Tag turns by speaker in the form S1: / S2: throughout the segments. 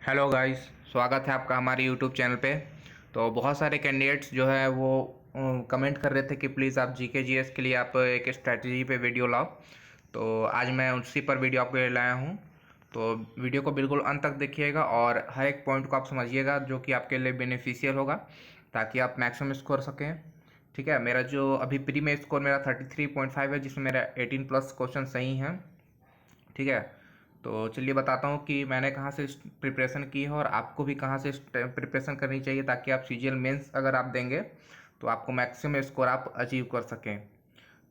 S1: Hello guys, स्वागत है आपका हमारे यूट्यूब चैनल पे। तो बहुत सारे कैंडिडेट्स जो है वो कमेंट कर रहे थे कि प्लीज़ आप जीके जीएस के लिए आप एक स्ट्रैटेजी पे वीडियो लाओ। तो आज मैं उसी पर वीडियो आपके लिए लाया हूँ। तो वीडियो को बिल्कुल अंत तक देखिएगा और हर एक पॉइंट को आप समझिएगा जो कि आपके लिए बेनिफिशियल होगा, ताकि आप मैक्सिमम स्कोर सकें। ठीक है, मेरा जो अभी प्री में स्कोर मेरा 33.5 है, जिसमें मेरा 18+ क्वेश्चन सही हैं। ठीक है, तो चलिए बताता हूँ कि मैंने कहाँ से प्रिपरेशन की है और आपको भी कहाँ से प्रिपरेशन करनी चाहिए, ताकि आप सीजीएल मेंस अगर आप देंगे तो आपको मैक्सिमम स्कोर आप अचीव कर सकें।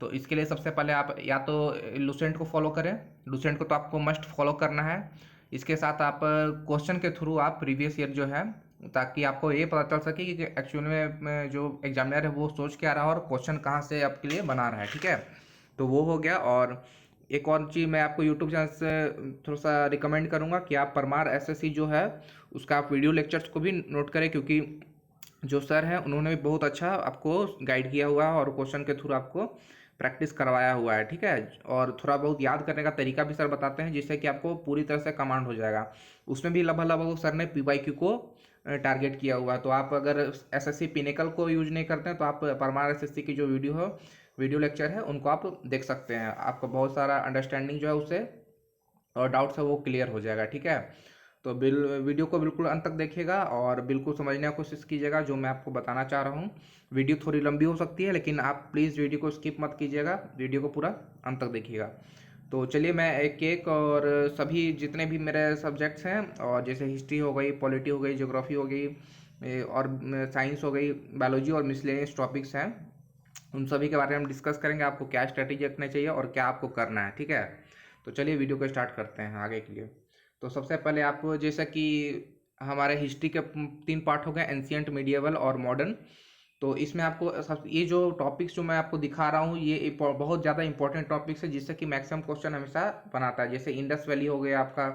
S1: तो इसके लिए सबसे पहले आप या तो लूसेंट को फॉलो करें। लूसेंट को तो आपको मस्ट फॉलो करना है। इसके साथ आप क्वेश्चन के थ्रू आप प्रीवियस ईयर जो है, ताकि आपको ये पता चल सके कि एक्चुअल में जो एग्जामिनर है वो सोच क्या रहा है और क्वेश्चन कहाँ से आपके लिए बना रहा है। ठीक है, तो वो हो गया। और एक और चीज़ मैं आपको यूट्यूब चैनल से थोड़ा सा रिकमेंड करूँगा कि आप परमार एसएससी जो है उसका आप वीडियो लेक्चर्स को भी नोट करें, क्योंकि जो सर हैं उन्होंने भी बहुत अच्छा आपको गाइड किया हुआ है और क्वेश्चन के थ्रू आपको प्रैक्टिस करवाया हुआ है। ठीक है, और थोड़ा बहुत याद करने का तरीका भी सर बताते हैं, जिससे कि आपको पूरी तरह से कमांड हो जाएगा। उसमें भी लगभग लगभग सर ने पीवाईक्यू को टारगेट किया हुआ है। तो आप अगर एसएससी पिनेकल को यूज नहीं करते हैं तो आप परमार एसएससी की जो वीडियो लेक्चर है उनको आप देख सकते हैं। आपको बहुत सारा अंडरस्टैंडिंग जो है उससे और डाउट्स है वो क्लियर हो जाएगा। ठीक है, तो वीडियो को बिल्कुल अंत तक देखिएगा और बिल्कुल समझने की कोशिश कीजिएगा जो मैं आपको बताना चाह रहा हूँ। वीडियो थोड़ी लंबी हो सकती है, लेकिन आप प्लीज़ वीडियो को स्किप मत कीजिएगा, वीडियो को पूरा अंत तक देखिएगा। तो चलिए मैं एक एक और सभी जितने भी मेरे सब्जेक्ट्स हैं, और जैसे हिस्ट्री हो गई, पॉलिटी हो गई, ज्योग्राफी हो गई, और साइंस हो गई, बायोलॉजी और मिसलेनियस टॉपिक्स हैं, उन सभी के बारे में हम डिस्कस करेंगे। आपको क्या स्ट्रैटेजी रखना चाहिए और क्या आपको करना है। ठीक है, तो चलिए वीडियो को स्टार्ट करते हैं आगे के लिए। तो सबसे पहले आप जैसा कि हमारे हिस्ट्री के 3 पार्ट हो गए, एंशियंट, मीडिएवल और मॉडर्न। तो इसमें आपको सब ये जो टॉपिक्स जो मैं आपको दिखा रहा हूँ ये बहुत ज़्यादा इंपॉर्टेंट टॉपिक्स है, जिससे कि मैक्सिमम क्वेश्चन हमेशा बनाता है। जैसे इंडस वैली हो गया आपका,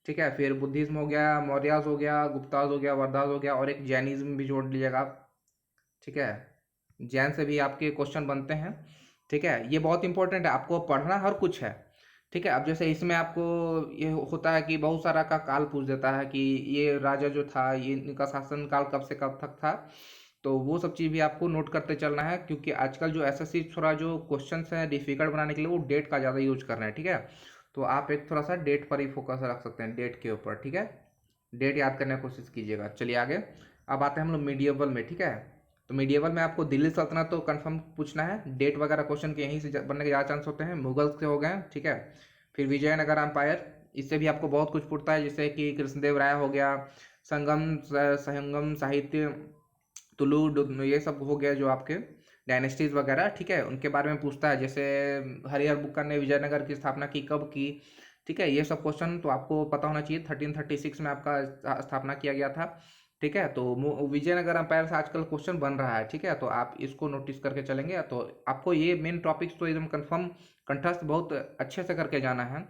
S1: ठीक है, फिर बुद्धिज्म हो गया, मौर्याज हो गया, गुप्ताज हो गया, वर्धाज हो गया, और एक जैनिज्म भी जोड़ लीजिएगा आप। ठीक है, जैन से भी आपके क्वेश्चन बनते हैं। ठीक है, ये बहुत इंपॉर्टेंट है, आपको पढ़ना हर कुछ है। ठीक है, अब जैसे इसमें आपको ये होता है कि बहुत सारा का काल पूछ देता है कि ये राजा जो था ये इनका शासन काल कब से कब तक था। तो वो सब चीज़ भी आपको नोट करते चलना है, क्योंकि आजकल जो एसएससी थोड़ा जो क्वेश्चंस हैं डिफिकल्ट बनाने के लिए वो डेट का ज़्यादा यूज कर रहे हैं। ठीक है, तो आप एक थोड़ा सा डेट पर ही फोकस रख सकते हैं, डेट के ऊपर। ठीक है, डेट याद करने की कोशिश कीजिएगा। चलिए आगे, अब आते हैं हम लोग मीडिएवल में। ठीक है, तो मीडिएवल में आपको दिल्ली सल्तनत तो कंफर्म पूछना है, डेट वगैरह क्वेश्चन के यहीं से बनने के ज़्यादा चांस होते हैं। मुगल से हो गए, ठीक है। फिर विजयनगर एम्पायर, इससे भी आपको बहुत कुछ पूछता है, जैसे कि कृष्णदेव राय हो गया, संगम साहित्य, ये सब हो गया जो आपके डायनेस्टीज वगैरह। ठीक है, उनके बारे में पूछता है, जैसे हरिहर बुक्कर ने विजयनगर की स्थापना की, कब की। ठीक है, ये सब क्वेश्चन तो आपको पता होना चाहिए। 1336 में आपका स्थापना किया गया था। ठीक है, तो विजयनगर एम्पायर से आजकल क्वेश्चन बन रहा है। ठीक है, तो आप इसको नोटिस करके चलेंगे तो आपको ये मेन टॉपिक्स तो एकदम कंफर्म कंठस्थ बहुत अच्छे से करके जाना है,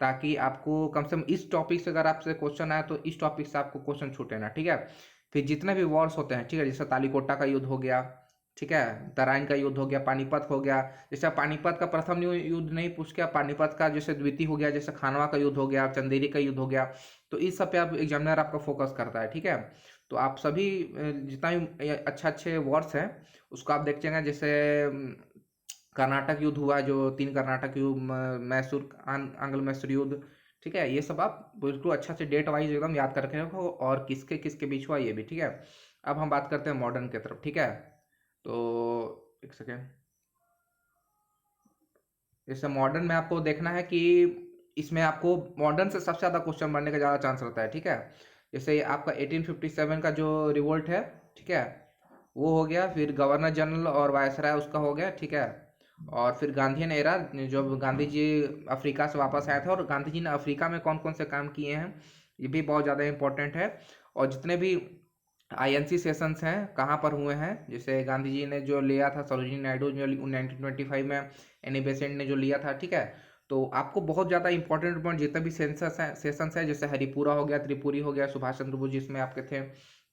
S1: ताकि आपको कम से कम इस टॉपिक से अगर आपसे क्वेश्चन आए तो इस टॉपिक से आपको क्वेश्चन छूटे ना। ठीक है, फिर जितने भी वॉर्स होते हैं, ठीक है, जैसे तालीकोटा का युद्ध हो गया, ठीक है, तराइन का युद्ध हो गया, पानीपत हो गया। जैसे पानीपत का प्रथम युद्ध नहीं पूछ के पानीपत का जैसे द्वितीय हो गया, जैसे खानवा का युद्ध हो गया, चंदेरी का युद्ध हो गया। तो इस सब पे आप एग्जामिनर आपका फोकस करता है। ठीक है, तो आप सभी जितना भी अच्छा अच्छे वर्ड्स हैं उसको आप देख जाएंगे। जैसे कर्नाटक युद्ध हुआ, जो 3 कर्नाटक युद्ध, मैसूर आंग्ल मैसूर युद्ध। ठीक है, ये सब आप बिल्कुल अच्छा से डेट वाइज एकदम याद करके रखो, और किसके किसके बीच हुआ ये भी। ठीक है, अब हम बात करते हैं मॉडर्न की तरफ। ठीक है, तो एक सेकेंड, जैसे मॉडर्न में आपको देखना है कि इसमें आपको मॉडर्न से सबसे ज़्यादा क्वेश्चन बनने का ज़्यादा चांस रहता है। ठीक है, जैसे आपका 1857 का जो रिवोल्ट है, ठीक है, वो हो गया। फिर गवर्नर जनरल और वायसराय उसका हो गया। ठीक है, और फिर गांधीयन एरा, जब गांधी जी अफ्रीका से वापस आए थे, और गांधी जी ने अफ्रीका में कौन कौन से काम किए हैं ये भी बहुत ज़्यादा इंपॉर्टेंट है। और जितने भी आईएनसी सेशंस हैं कहाँ पर हुए हैं, जैसे गांधी जी ने जो लिया था, सरोजिनी नायडू जो 1925 में, एनी बेसेंट ने जो लिया था। ठीक है, तो आपको बहुत ज़्यादा इंपॉर्टेंट पॉइंट जितने भी सेशंस हैं, जैसे हरिपुरा हो गया, त्रिपुरी हो गया, सुभाष चंद्र बोस जिसमें आपके थे।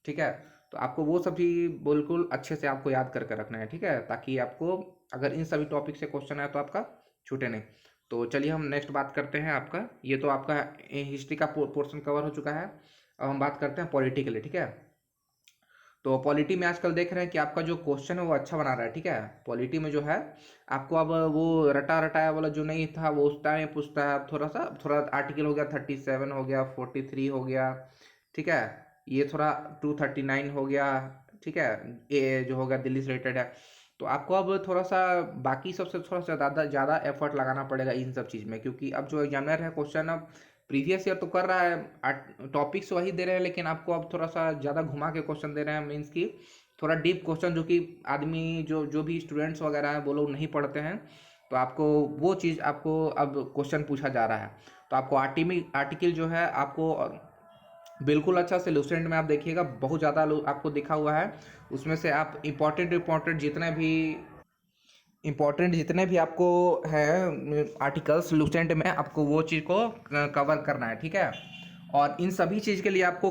S1: ठीक है, तो आपको वो सभी बिल्कुल अच्छे से आपको याद करके रखना है। ठीक है, ताकि आपको अगर इन सभी टॉपिक से क्वेश्चन आए तो आपका छूटे नहीं। तो चलिए हम नेक्स्ट बात करते हैं। आपका ये तो आपका हिस्ट्री का पोर्शन कवर हो चुका है। अब हम बात करते हैं पॉलिटी के लिए, ठीक है। तो पॉलिटी में आजकल देख रहे हैं कि आपका जो क्वेश्चन है वो अच्छा बना रहा है, ठीक है। पॉलिटी में जो है आपको अब वो रटा रटाया वाला जो नहीं था वो उस टाइम पूछता है। अब थोड़ा आर्टिकल हो गया 37 हो गया, 43 हो गया, ठीक है। ये थोड़ा 239 हो गया, ठीक है। ये जो होगा दिल्ली से रिलेटेड है। तो आपको अब थोड़ा सा बाकी सबसे थोड़ा सा ज़्यादा ज़्यादा एफर्ट लगाना पड़ेगा इन सब चीज़ में, क्योंकि अब जो एग्जामिनर है क्वेश्चन अब प्रीवियस ईयर तो कर रहा है, टॉपिक्स वही दे रहे हैं, लेकिन आपको अब थोड़ा सा ज़्यादा घुमा के क्वेश्चन दे रहे हैं। मीन्स की थोड़ा डीप क्वेश्चन जो कि आदमी जो जो भी स्टूडेंट्स वगैरह हैं वो लोग नहीं पढ़ते हैं, तो आपको वो चीज़ आपको अब क्वेश्चन पूछा जा रहा है। तो आपको आर्टिकल जो है आपको बिल्कुल अच्छा से लूसेंट में आप देखिएगा, बहुत ज़्यादा आपको दिखा हुआ है। उसमें से आप इम्पोर्टेंट जितने भी आपको है आर्टिकल्स लूसेंट में, आपको वो चीज़ को कवर करना है, ठीक है। और इन सभी चीज़ के लिए आपको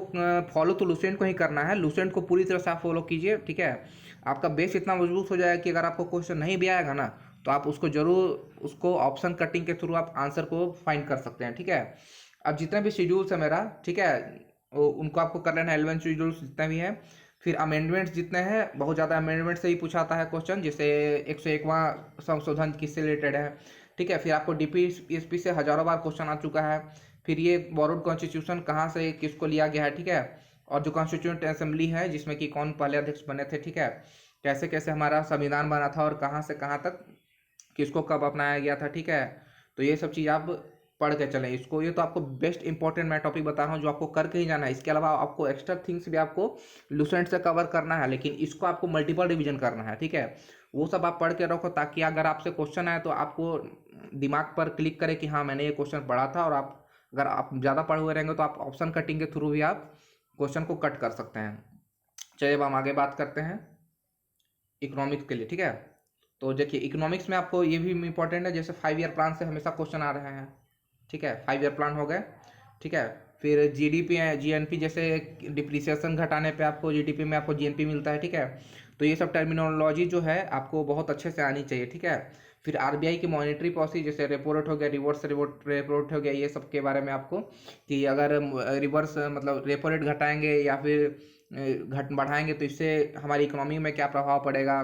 S1: फॉलो तो लूसेंट को ही करना है। लूसेंट को पूरी तरह से आप फॉलो कीजिए, ठीक है। आपका बेस इतना मजबूत हो जाएगा कि अगर आपको क्वेश्चन नहीं भी आएगा ना, तो आप उसको जरूर उसको ऑप्शन कटिंग के थ्रू आप आंसर को फाइंड कर सकते हैं, ठीक है। अब जितने भी शेड्यूल्स है मेरा, ठीक है, उनको आपको कर लेना है। 11 शेड्यूल्स जितने भी हैं, फिर अमेंडमेंट्स जितने हैं, बहुत ज़्यादा अमेंडमेंट से ही पूछा आता है क्वेश्चन, जैसे 101वां संशोधन किससे रिलेटेड है, ठीक है। फिर आपको DPSP से हजारों बार क्वेश्चन आ चुका है। फिर ये बोरोड कॉन्स्टिट्यूशन कहाँ से किसको लिया गया है, ठीक है। और जो कॉन्स्टिट्यूंट असेंबली है जिसमें कि कौन पहले अध्यक्ष बने थे, ठीक है। कैसे कैसे हमारा संविधान बना था और कहाँ से कहाँ तक किसको कब अपनाया गया था, ठीक है। तो ये सब चीज़ आप पढ़ के चलें इसको। ये तो आपको बेस्ट इंपॉर्टेंट मैं टॉपिक बता रहा हूँ जो आपको करके ही जाना है। इसके अलावा आपको एक्स्ट्रा थिंग्स भी आपको लूसेंट से कवर करना है, लेकिन इसको आपको मल्टीपल रिवीजन करना है, ठीक है। वो सब आप पढ़ के रखो, ताकि अगर आपसे क्वेश्चन आए तो आपको दिमाग पर क्लिक करे कि हाँ मैंने ये क्वेश्चन पढ़ा था। और आप अगर आप ज़्यादा पढ़े हुए रहेंगे तो आप ऑप्शन कटिंग के थ्रू भी आप क्वेश्चन को कट कर सकते हैं। चलिए अब हम आगे बात करते हैं इकोनॉमिक्स के लिए, ठीक है। तो देखिए इकोनॉमिक्स में आपको ये भी इंपॉर्टेंट है, जैसे 5 ईयर प्लान से हमेशा क्वेश्चन आ रहे हैं, ठीक है। 5 ईयर प्लान हो गए, ठीक है। फिर GDP है, GNP, जैसे डिप्रिसिएशन घटाने पे आपको GDP में आपको GNP मिलता है, ठीक है। तो ये सब टर्मिनोलॉजी जो है आपको बहुत अच्छे से आनी चाहिए, ठीक है। फिर RBI की मॉनेटरी पॉलिसी, जैसे रेपो रेट हो गया, रिवर्स रेपो रेट हो गया, ये सब के बारे में आपको कि अगर रिवर्स मतलब रेपो रेट घटाएंगे या फिर घट बढ़ाएंगे तो इससे हमारी इकोनॉमी में क्या प्रभाव पड़ेगा,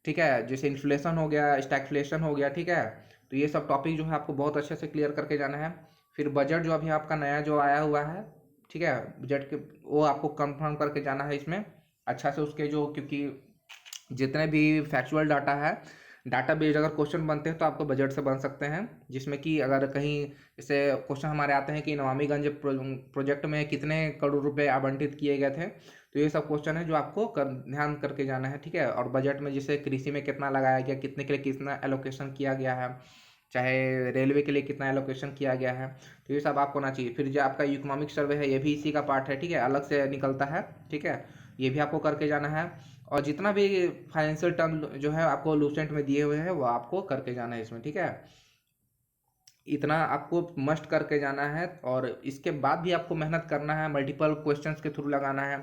S1: ठीक है। जैसे इन्फ्लेशन हो गया, स्टैगफ्लेशन हो गया, ठीक है। तो ये सब टॉपिक जो है आपको बहुत अच्छे से क्लियर करके जाना है। फिर बजट जो अभी आपका नया जो आया हुआ है, ठीक है, बजट के वो आपको कंफर्म करके जाना है इसमें अच्छा से उसके जो, क्योंकि जितने भी फैक्चुअल डाटा है, डाटा बेस्ड अगर क्वेश्चन बनते हैं तो आपको बजट से बन सकते हैं। जिसमें कि अगर कहीं जैसे क्वेश्चन हमारे आते हैं कि नमामिगंज प्रोजेक्ट में कितने करोड़ रुपए आवंटित किए गए थे, तो ये सब क्वेश्चन है जो आपको ध्यान करके जाना है, ठीक है। और बजट में जैसे कृषि में कितना लगाया गया, कितने के लिए कितना एलोकेशन किया गया है, चाहे रेलवे के लिए कितना एलोकेशन किया गया है, तो ये सब आपको होना चाहिए। फिर जो आपका इकोनॉमिक सर्वे है ये भी इसी का पार्ट है, ठीक है, अलग से निकलता है, ठीक है। ये भी आपको करके जाना है। और जितना भी फाइनेंशियल टर्म जो है आपको लूसेंट में दिए हुए हैं वो आपको करके जाना है इसमें, ठीक है। इतना आपको मस्ट करके जाना है। और इसके बाद भी आपको मेहनत करना है, मल्टीपल क्वेश्चंस के थ्रू लगाना है।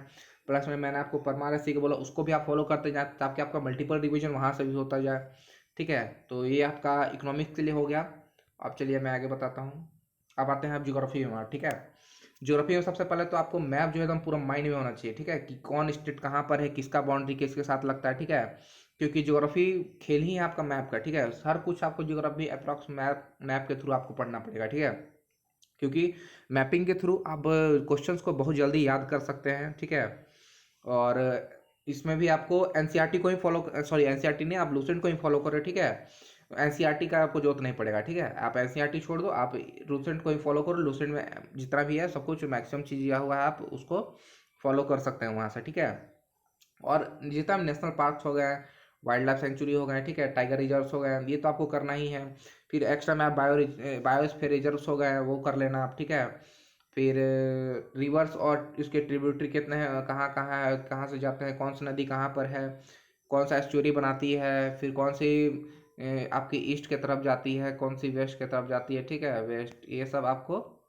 S1: प्लस में मैंने आपको परमारसी के बोला, उसको भी आप फॉलो करते जाए ताकि आपका मल्टीपल रिवीजन वहाँ से भी होता जाए, ठीक है। तो ये आपका इकोनॉमिक्स के लिए हो गया। अब चलिए मैं आगे बताता हूँ। अब आते हैं आप ज्योग्राफी में, ठीक है। ज्योग्राफी में सबसे पहले तो आपको मैप जो है एकदम पूरा माइंड में होना चाहिए, ठीक है, कि कौन स्टेट कहाँ पर है, किसका बाउंड्री किसके साथ लगता है, ठीक है। क्योंकि ज्योग्राफी खेल ही है आपका मैप का, ठीक है। हर कुछ आपको ज्योग्राफी अप्रॉक्स मैप के थ्रू आपको पढ़ना पड़ेगा, ठीक है। क्योंकि मैपिंग के थ्रू आप क्वेश्चंस को बहुत जल्दी याद कर सकते हैं, ठीक है। और इसमें भी आपको एनसीईआरटी को ही फॉलो, सॉरी एनसीईआरटी नहीं, आप लूसेंट को ही फॉलो करो, ठीक है। एनसीईआरटी का आपको जरूरत नहीं पड़ेगा, ठीक है। आप एनसीईआरटी छोड़ दो, आप लूसेंट को ही फॉलो करो। लूसेंट में जितना भी है सब कुछ मैक्सिमम चीज़ दिया हुआ है, आप उसको फॉलो कर सकते हैं वहाँ से, ठीक है। और जितना नेशनल पार्क्स हो गए, वाइल्ड लाइफ सेंचुरी हो गए, ठीक है, टाइगर रिजर्व्स हो गए, ये तो आपको करना ही है। फिर एक्स्ट्रा में आप बायोस्फीयर रिजर्व्स हो गए, वो कर लेना आप, ठीक है। फिर रिवर्स और इसके ट्रिब्यूटरी कितने हैं, कहाँ कहाँ है, कहाँ से जाते हैं, कौन सी नदी कहाँ पर है, कौन सा एस्चुरी बनाती है, फिर कौन सी आपकी ईस्ट की तरफ जाती है, कौन सी वेस्ट की तरफ जाती है, ठीक है, वेस्ट। ये सब आपको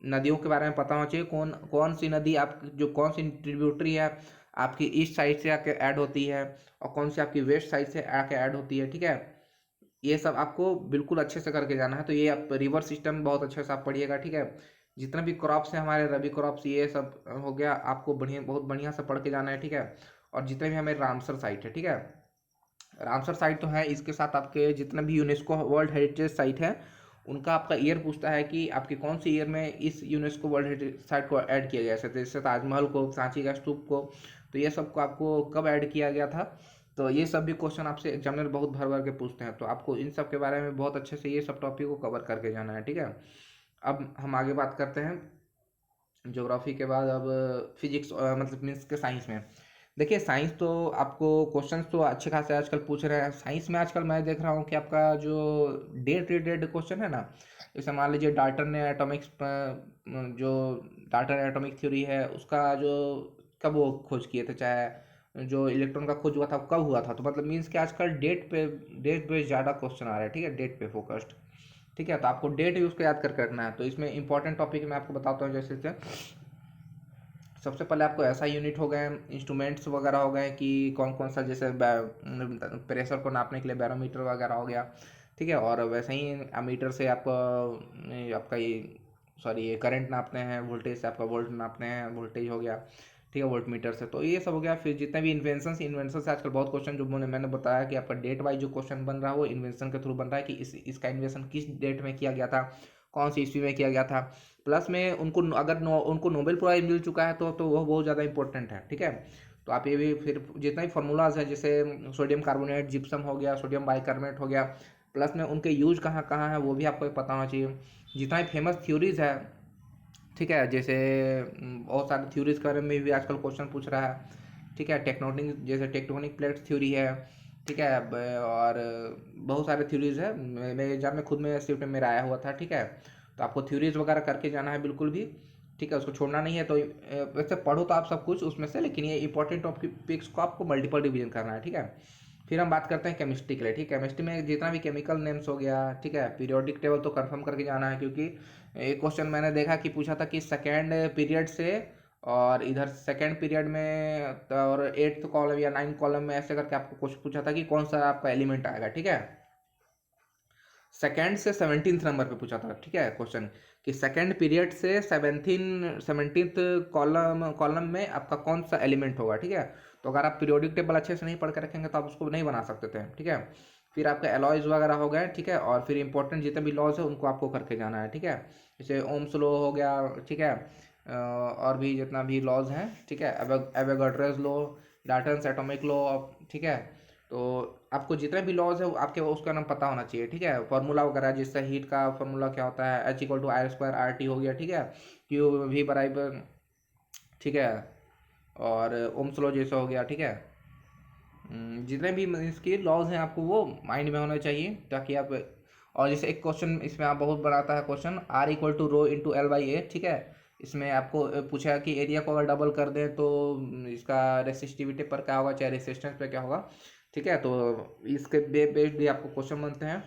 S1: नदियों के बारे में पता होना चाहिए, कौन कौन सी नदी आप जो कौन सी ट्रिब्यूटरी है आपकी ईस्ट साइड से आके ऐड होती है, और कौन सी आपकी वेस्ट साइड से आके ऐड होती है, ठीक है। ये सब आपको बिल्कुल अच्छे से करके जाना है। तो ये आप रिवर सिस्टम बहुत अच्छे से आप पढ़िएगा, ठीक है। जितना भी क्रॉप्स हैं हमारे रबी क्रॉप्स ये सब हो गया, आपको बहुत बढ़िया से पढ़ के जाना है, ठीक है। और जितने भी हमारे रामसर साइट है, ठीक है, रामसर साइट तो है, इसके साथ आपके जितने भी यूनेस्को वर्ल्ड हेरिटेज साइट है उनका आपका ईयर पूछता है कि आपके कौन सी ईयर में इस यूनेस्को वर्ल्ड हेरिटेज साइट को ऐड किया गया है, जैसे ताजमहल को, सांची का स्तूप को, तो ये सब को आपको कब ऐड किया गया था। तो ये सब भी क्वेश्चन आपसे एग्जामिनर बहुत भर भर के पूछते हैं, तो आपको इन सब के बारे में बहुत अच्छे से ये सब टॉपिक को कवर करके जाना है, ठीक है। अब हम आगे बात करते हैं ज्योग्राफी के बाद। अब फिजिक्स मतलब मीन्स के साइंस में देखिए, साइंस तो आपको क्वेश्चंस तो अच्छे खासे आजकल पूछ रहे हैं। साइंस में आजकल मैं देख रहा हूँ कि आपका जो डेट रिलेटेड क्वेश्चन है ना, जैसे मान लीजिए डाल्टन ने एटॉमिक्स जो डाल्टन एटॉमिक थ्योरी है उसका जो कब वो खोज किए थे, चाहे जो इलेक्ट्रॉन का खोज हुआ था कब हुआ था, तो मतलब मीन्स कि आजकल डेट पे ज़्यादा क्वेश्चन आ रहा है, ठीक है, डेट पे फोकस्ड, ठीक है। तो आपको डेट यूज़ को याद कर करना है। तो इसमें इंपॉर्टेंट टॉपिक मैं आपको बताता हूँ, जैसे सबसे पहले आपको ऐसा यूनिट हो गए, इंस्ट्रूमेंट्स वगैरह हो गए कि कौन कौन सा, जैसे प्रेशर को नापने के लिए बैरोमीटर वगैरह हो गया, ठीक है। और वैसे ही अमीटर से आपको आपका ये सॉरी ये करंट नापते हैं, वोल्टेज से आपका वोल्ट नापते हैं, वोल्टेज हो गया, ठीक है, वोल्ट मीटर से। तो ये सब हो गया। फिर जितने भी इन्वेंशन से आजकल बहुत क्वेश्चन जो मैंने बताया कि आपका डेट वाइज जो क्वेश्चन बन रहा है वो इन्वेंशन के थ्रू बन रहा है कि इसका इन्वेंशन किस डेट में किया गया था, कौन सी ईस्वी में किया गया था। प्लस में उनको अगर उनको नोबेल प्राइज मिल चुका है तो वो बहुत ज़्यादा इंपॉर्टेंट है, ठीक है। तो आप ये भी फिर जितना भी फार्मूलाज है, जैसे सोडियम कार्बोनेट, जिप्सम हो गया, सोडियम बाइकार्बोनेट हो गया, प्लस में उनके यूज कहाँ कहाँ है वो भी आपको पता होना चाहिए। जितना भी फेमस थ्योरीज है, ठीक है, जैसे बहुत सारे थ्योरीज के बारे में भी आजकल क्वेश्चन पूछ रहा है, ठीक है। टेक्टोनिक, जैसे टेक्टोनिक प्लेट्स थ्योरी है, ठीक है। और बहुत सारे थ्योरीज है, मेरे एग्जाम में खुद में शिफ्ट में मेरा आया हुआ था, ठीक है। तो आपको थ्योरीज वगैरह करके जाना है बिल्कुल भी, ठीक है, उसको छोड़ना नहीं है। तो वैसे पढ़ो तो आप सब कुछ उसमें से, लेकिन ये इंपॉर्टेंट टॉपिक्स को आपको मल्टीपल रिवीजन करना है, ठीक है। फिर हम बात करते हैं केमिस्ट्री के लिए, ठीक है। केमिस्ट्री में जितना भी केमिकल नेम्स हो गया, ठीक है, पीरियोडिक टेबल तो कंफर्म करके जाना है, क्योंकि एक क्वेश्चन मैंने देखा कि पूछा था कि सेकेंड पीरियड से, और इधर सेकेंड पीरियड में और 8th कॉलम या 9th कॉलम में ऐसे करके आपको कुछ पूछा था कि कौन सा आपका एलिमेंट आएगा, ठीक है। सेकेंड से 17th नंबर पे पूछा था, ठीक है, क्वेश्चन कि सेकेंड पीरियड से 17th कॉलम में आपका कौन सा एलिमेंट होगा, ठीक है। तो अगर आप पीरियोडिक टेबल अच्छे से नहीं पढ़ के रखेंगे तो आप उसको नहीं बना सकते थे, ठीक है। फिर आपके एलॉयज वगैरह हो गए, ठीक है। और फिर इंपॉर्टेंट जितने भी लॉज है उनको आपको करके जाना है, ठीक है। जैसे ओम्स लॉ हो गया, ठीक है। और भी जितना भी लॉज हैं, ठीक है, Avogadro's law, Dalton's atomic law, ठीक है। तो आपको जितने भी लॉज है आपके उसका नाम पता होना चाहिए, ठीक है। फार्मूला वगैरह, जिससे हीट का फार्मूला क्या होता है, H=R²RT हो गया, ठीक है। क्यू वी बराबर, ठीक है। और ओम्स लॉ जैसा हो गया, ठीक है। जितने भी इसके लॉज हैं आपको वो माइंड में होना चाहिए, ताकि आप, और जैसे एक क्वेश्चन इसमें आप बहुत बनाता है क्वेश्चन, R=ρ×L/A, ठीक है। इसमें आपको पूछा है कि एरिया को अगर डबल कर दें तो इसका रेसिस्टिविटी पर क्या होगा, चाहे रेसिस्टेंस पे क्या होगा, ठीक है। तो इसके बेस्ड भी आपको क्वेश्चन बनते हैं।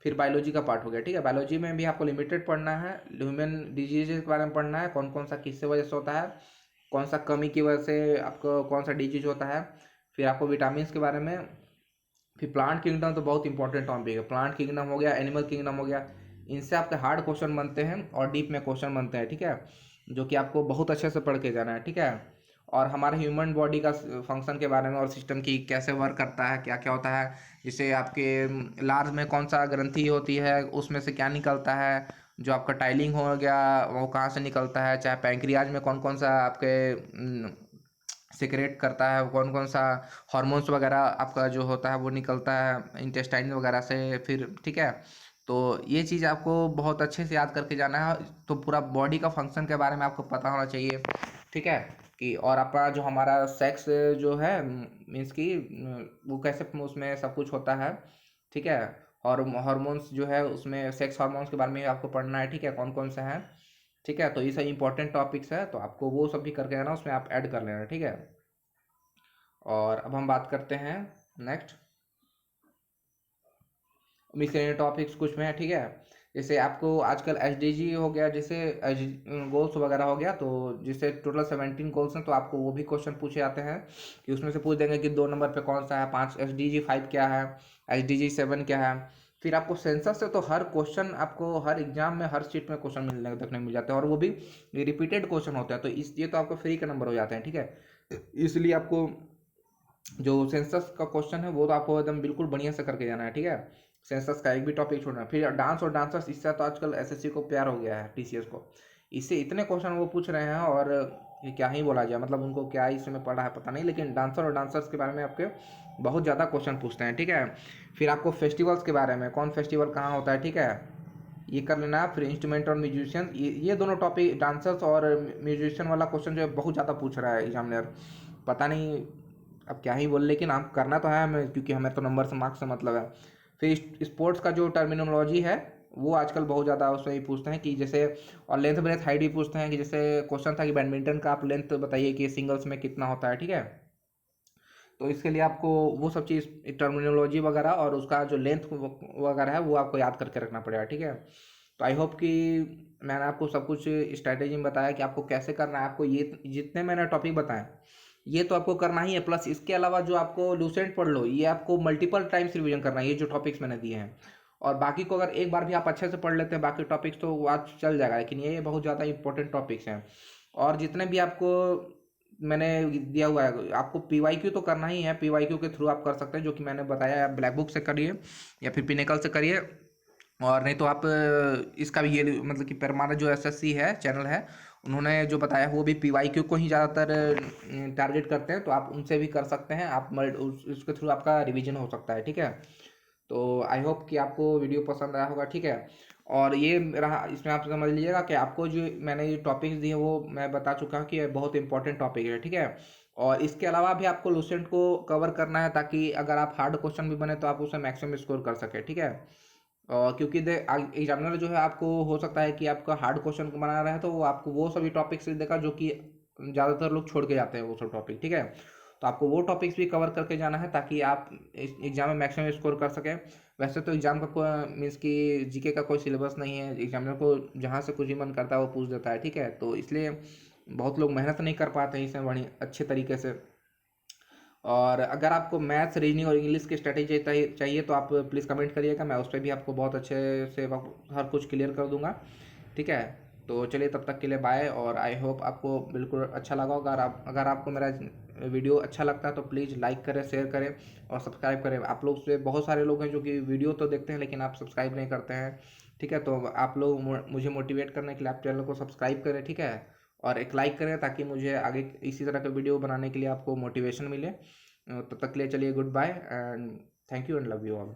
S1: फिर बायोलॉजी का पार्ट हो गया, ठीक है। बायोलॉजी में भी आपको लिमिटेड पढ़ना है, ह्यूमन डिजीजेज के बारे में पढ़ना है, कौन कौन सा किससे वजह से होता है, कौन सा कमी की वजह से आपको कौन सा डिजीज होता है। फिर आपको विटामिन के बारे में। फिर प्लांट किंगडम तो बहुत इंपॉर्टेंट टॉपिक है, प्लांट किंगडम हो गया, एनिमल किंगडम हो गया। इनसे आपके हार्ड क्वेश्चन बनते हैं और डीप में क्वेश्चन बनते हैं, ठीक है, जो कि आपको बहुत अच्छे से पढ़ के जाना है, ठीक है। और हमारे ह्यूमन बॉडी का फंक्शन के बारे में और सिस्टम की कैसे वर्क करता है, क्या क्या होता है, जैसे आपके लार्ज में कौन सा ग्रंथि होती है, उसमें से क्या निकलता है, जो आपका टाइलिंग हो गया वो कहाँ से निकलता है, चाहे पैंक्रियाज में कौन कौन सा आपके सिक्रेट करता है, कौन कौन सा हार्मोन्स वगैरह आपका जो होता है वो निकलता है इंटेस्टाइन वगैरह से, फिर ठीक है। तो ये चीज़ आपको बहुत अच्छे से याद करके जाना है, तो पूरा बॉडी का फंक्शन के बारे में आपको पता होना चाहिए, ठीक है। कि और आपका जो हमारा सेक्स जो है मीन्स कि वो कैसे उसमें सब कुछ होता है, ठीक है। और हार्मोन्स जो है उसमें सेक्स हार्मोन्स के बारे में आपको पढ़ना है, ठीक है, कौन कौन से हैं, ठीक है। तो ये सब इंपॉर्टेंट टॉपिक्स है, तो आपको वो सब भी करके आना, उसमें आप ऐड कर लेना, ठीक है। और अब हम बात करते हैं नेक्स्ट मिसलेनियस टॉपिक्स कुछ में है, ठीक है। जैसे आपको आजकल एसडीजी हो गया, जैसे गोल्स वगैरह हो गया, तो जिससे टोटल 17 गोल्स हैं, तो आपको वो भी क्वेश्चन पूछे जाते हैं कि उसमें से पूछ देंगे कि 2 नंबर पे कौन सा है, 5 SDG 5 क्या है, SDG 7 क्या है, फिर आपको सेंसस से तो हर क्वेश्चन आपको हर एग्जाम में हर सीट में क्वेश्चन मिलने देखने को मिल जाते हैं, और वो भी रिपीटेड क्वेश्चन होते हैं, तो इस ये तो आपको फ्री के नंबर हो जाते हैं, ठीक है। इसलिए आपको जो सेंसस का क्वेश्चन है वो तो आपको एकदम बिल्कुल बढ़िया से करके जाना है, ठीक है। सेंसस का एक भी टॉपिक छोड़ना। फिर डांस और डांसर्स, इससे तो आजकल एसएससी को प्यार हो गया है, टीसीएस को, इससे इतने क्वेश्चन वो पूछ रहे हैं, और ये क्या ही बोला जाए, मतलब उनको क्या इसमें पढ़ा है पता नहीं, लेकिन डांसर और डांसर्स के बारे में आपके बहुत ज़्यादा क्वेश्चन पूछते हैं, ठीक है। फिर आपको फेस्टिवल्स के बारे में, कौन फेस्टिवल कहाँ होता है, ठीक है, ये कर लेना। फिर इंस्ट्रूमेंट और म्यूजिशियन, ये दोनों टॉपिक, डांसर्स और म्यूजिशियन वाला क्वेश्चन जो है बहुत ज़्यादा पूछ रहा है एग्जामिनर, पता नहीं अब क्या ही बोल, लेकिन आप करना तो है हमें, क्योंकि हमें तो नंबर से मार्क्स से मतलब है। फिर स्पोर्ट्स का जो टर्मिनोलॉजी है वो आजकल बहुत ज़्यादा उससे ही पूछते हैं कि जैसे, और लेंथ ब्रेथ हाइट भी पूछते हैं, कि जैसे क्वेश्चन था कि बैडमिंटन का आप लेंथ बताइए कि सिंगल्स में कितना होता है, ठीक है। तो इसके लिए आपको वो सब चीज़ टर्मिनोलॉजी वगैरह और उसका जो लेंथ वगैरह है वो आपको याद करके रखना पड़ेगा, ठीक है। तो आई होप कि मैंने आपको सब कुछ स्ट्रैटेजी में बताया कि आपको कैसे करना है। आपको ये जितने मैंने टॉपिक बताए ये तो आपको करना ही है, प्लस इसके अलावा जो आपको लूसेंट पढ़ लो, ये आपको मल्टीपल टाइम्स रिवीजन करना है, ये जो टॉपिक्स मैंने दिए हैं। और बाकी को अगर एक बार भी आप अच्छे से पढ़ लेते हैं बाकी टॉपिक्स तो वो आज चल जाएगा, लेकिन ये बहुत ज़्यादा इंपॉर्टेंट टॉपिक्स हैं। और जितने भी आपको मैंने दिया हुआ है, आपको पीवाईक्यू तो करना ही है, पीवाईक्यू के थ्रू आप कर सकते हैं, जो कि मैंने बताया, आप ब्लैक बुक से करिए या फिर पिनेकल से करिए, और नहीं तो आप इसका भी ये मतलब कि परमानेंट जो एसएससी है चैनल है, उन्होंने जो बताया वो भी पीवाईक्यू को ही ज़्यादातर टारगेट करते हैं, तो आप उनसे भी कर सकते हैं, आप उसके थ्रू आपका रिवीजन हो सकता है, ठीक है। तो आई होप कि आपको वीडियो पसंद आया होगा, ठीक है। और ये रहा, इसमें आप समझ लीजिएगा कि आपको जो मैंने ये टॉपिक्स दिए वो मैं बता चुका हूँ कि ये बहुत इंपॉर्टेंट टॉपिक है, ठीक है। और इसके अलावा भी आपको लूसेंट को कवर करना है, ताकि अगर आप हार्ड क्वेश्चन भी बने तो आप उसे मैक्सिमम स्कोर कर सके, ठीक है। क्योंकि एग्जामिनर जो है आपको हो सकता है कि आपका हार्ड क्वेश्चन बना रहा है, तो वो आपको वो सभी टॉपिक्स देगा जो कि ज़्यादातर लोग छोड़ के जाते हैं वो सब टॉपिक, ठीक है। तो आपको वो टॉपिक्स भी कवर करके जाना है, ताकि आप एग्जाम में मैक्सिमम स्कोर कर सकें। वैसे तो एग्जाम का मीन्स कि जीके का कोई सिलेबस नहीं है, एग्जामिनर को जहाँ से कुछ भी मन करता है वो पूछ देता है, ठीक है। तो इसलिए बहुत लोग मेहनत नहीं कर पाते हैं इसमें बड़ी अच्छे तरीके से। और अगर आपको मैथ्स, रीजनिंग और इंग्लिश की स्ट्रेटेजी चाहिए तो आप प्लीज़ कमेंट करिएगा, मैं उस पर भी आपको बहुत अच्छे से हर कुछ क्लियर कर दूंगा, ठीक है। तो चलिए तब तक के लिए बाय, और आई होप आपको बिल्कुल अच्छा लगा होगा। अगर आपको मेरा वीडियो अच्छा लगता है तो प्लीज़ लाइक करें, शेयर करें और सब्सक्राइब करें। आप लोग से बहुत सारे लोग हैं जो कि वीडियो तो देखते हैं लेकिन आप सब्सक्राइब नहीं करते हैं, ठीक है। तो आप लोग मुझे मोटिवेट करने के लिए आप चैनल को सब्सक्राइब करें, ठीक है, और एक लाइक करें, ताकि मुझे आगे इसी तरह का वीडियो बनाने के लिए आपको मोटिवेशन मिले। तब तक के लिए चलिए good bye and thank you and love you all.